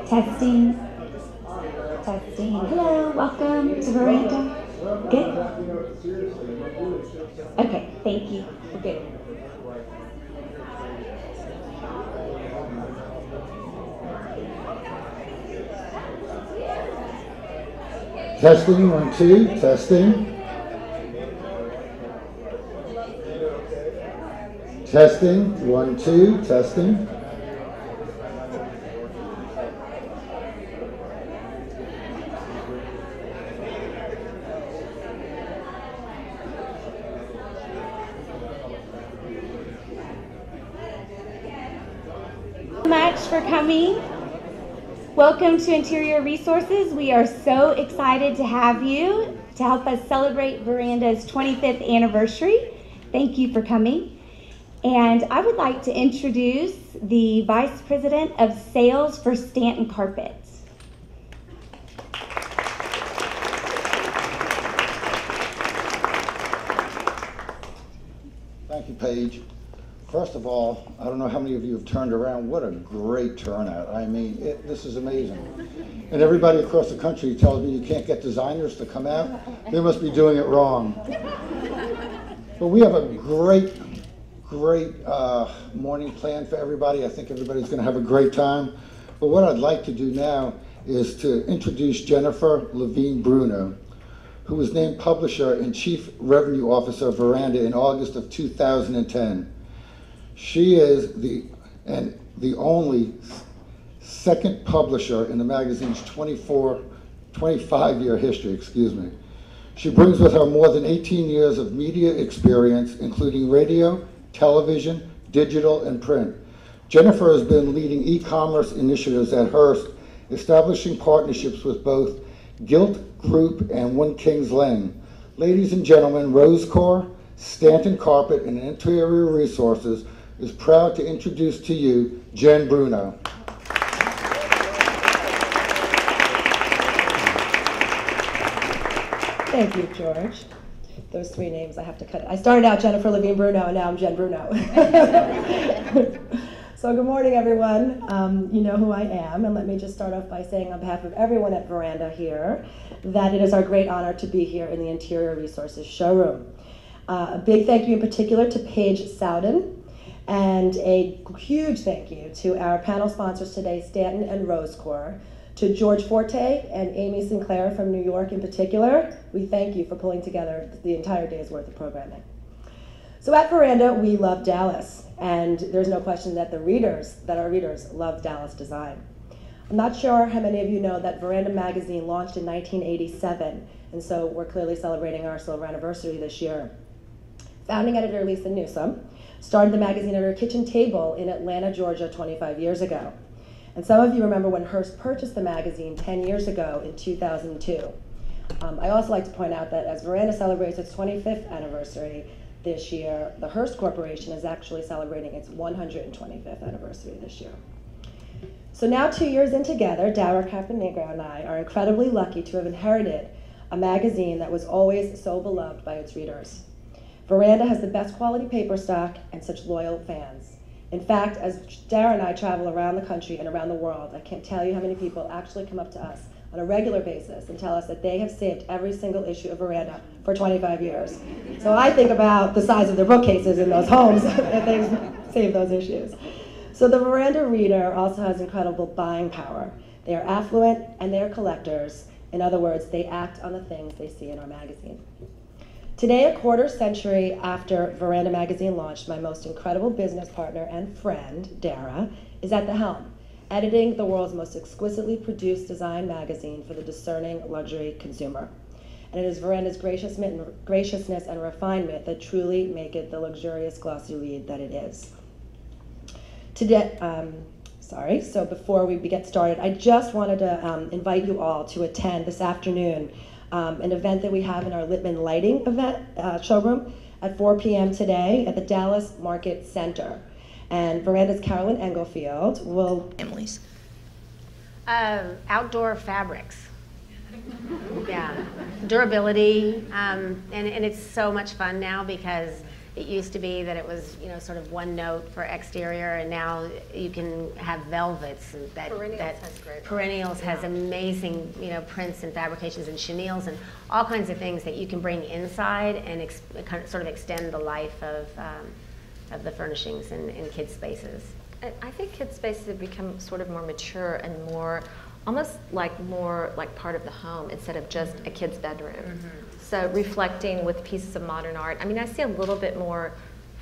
Testing. Testing. Hello, welcome to Veranda. Good? Okay, thank you. We're good. Testing, 1, 2, testing. Testing, 1, 2, testing. Much for coming. Welcome to Interior Resources. We are so excited to have you to help us celebrate Veranda's 25th anniversary. Thank you for coming. And I would like to introduce the Vice President of Sales for Stanton Carpets. Thank you, Paige. First of all, I don't know how many of you have turned around. What a great turnout. I mean, this is amazing. And everybody across the country tells me you can't get designers to come out. They must be doing it wrong. But we have a great morning planned for everybody. I think everybody's going to have a great time. But what I'd like to do now is to introduce Jennifer Levine Bruno, who was named Publisher and Chief Revenue Officer of Veranda in August of 2010. She is the only second publisher in the magazine's 25-year history, excuse me. She brings with her more than 18 years of media experience, including radio, television, digital, and print. Jennifer has been leading e-commerce initiatives at Hearst, establishing partnerships with both Gilt Group and One Kings Lane. Ladies and gentlemen, Rosecore, Stanton Carpet, and Interior Resources is proud to introduce to you Jen Bruno. Thank you, George. Those three names I have to cut. I started out Jennifer Levine Bruno, and now I'm Jen Bruno. So good morning, everyone. You know who I am, and let me just start off by saying on behalf of everyone at Veranda here that it is our great honor to be here in the Interior Resources showroom. A big thank you in particular to Paige Sowden, and a huge thank you to our panel sponsors today, Stanton and Rosecore, to George Forte and Amy Sinclair from New York in particular. We thank you for pulling together the entire day's worth of programming. So at Veranda, we love Dallas, and there's no question that our readers love Dallas design. I'm not sure how many of you know that Veranda magazine launched in 1987, and so we're clearly celebrating our silver anniversary this year. Founding editor Lisa Newsom started the magazine at her kitchen table in Atlanta, Georgia 25 years ago. And some of you remember when Hearst purchased the magazine 10 years ago in 2002. I also like to point out that as Veranda celebrates its 25th anniversary this year, the Hearst Corporation is actually celebrating its 125th anniversary this year. So now 2 years in together, Dara Caponegro and I are incredibly lucky to have inherited a magazine that was always so beloved by its readers. Veranda has the best quality paper stock and such loyal fans. In fact, as Dara and I travel around the country and around the world, I can't tell you how many people actually come up to us on a regular basis and tell us that they have saved every single issue of Veranda for 25 years. So I think about the size of their bookcases in those homes that they've saved those issues. So the Veranda reader also has incredible buying power. They are affluent and they are collectors. In other words, they act on the things they see in our magazine. Today, a quarter century after Veranda magazine launched, my most incredible business partner and friend, Dara, is at the helm, editing the world's most exquisitely produced design magazine for the discerning luxury consumer. And it is Veranda's graciousness and refinement that truly make it the luxurious glossy read that it is. Today, so before we get started, I just wanted to invite you all to attend this afternoon an event that we have in our Littman Lighting event showroom at 4 p.m. today at the Dallas Market Center. And Veranda's Carolyn Engelfield will... Families. Outdoor fabrics. Yeah, durability, and it's so much fun now because It used to be that it was, sort of one note for exterior, and now you can have velvets. Perennials has amazing, prints and fabrications and chenilles and all kinds of things that you can bring inside and kind of sort of extend the life of the furnishings in kids' spaces. I think kids' spaces have become sort of more mature and more more like part of the home instead of just a kid's bedroom. So reflecting with pieces of modern art. I mean, I see a little bit more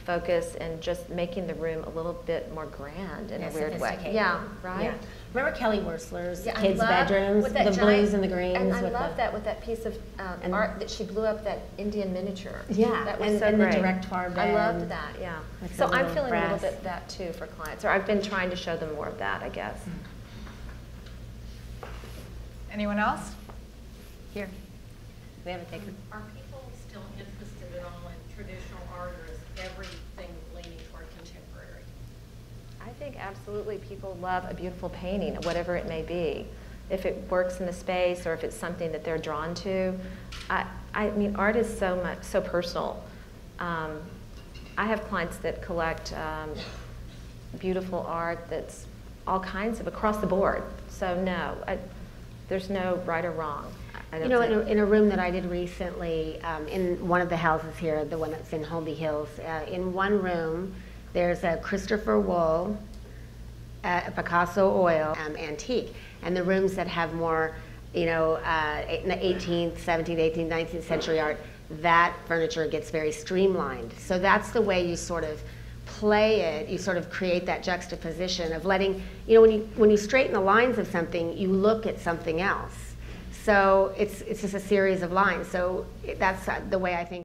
focus and just making the room a little bit more grand in a weird way. Yeah, right? Yeah. Remember Kelly Wursler's Yeah, kids' bedrooms, the blues and the greens? And I love that with that piece of art that she blew up, that Indian miniature. Yeah, that was so and great. the directoire bed. I loved that, yeah. With So the I'm little feeling a brass. little bit that too for clients, or I've been trying to show them more of that, I guess. Anyone else? Here. We haven't taken. Are people still interested at all in traditional art, or is everything leaning toward contemporary? I think absolutely people love a beautiful painting, whatever it may be. If it works in the space or if it's something that they're drawn to. I mean, art is so personal. I have clients that collect beautiful art that's all kinds of across the board. So no, there's no right or wrong. In a room that I did recently, in one of the houses here, the one that's in Holmby Hills, in one room, there's a Christopher Wool, a Picasso oil antique. And the rooms that have more, in the 18th, 17th, 18th, 19th century art, that furniture gets very streamlined. So that's the way you sort of play it. You sort of create that juxtaposition of letting, when you straighten the lines of something, you look at something else. So it's just a series of lines. So that's the way I think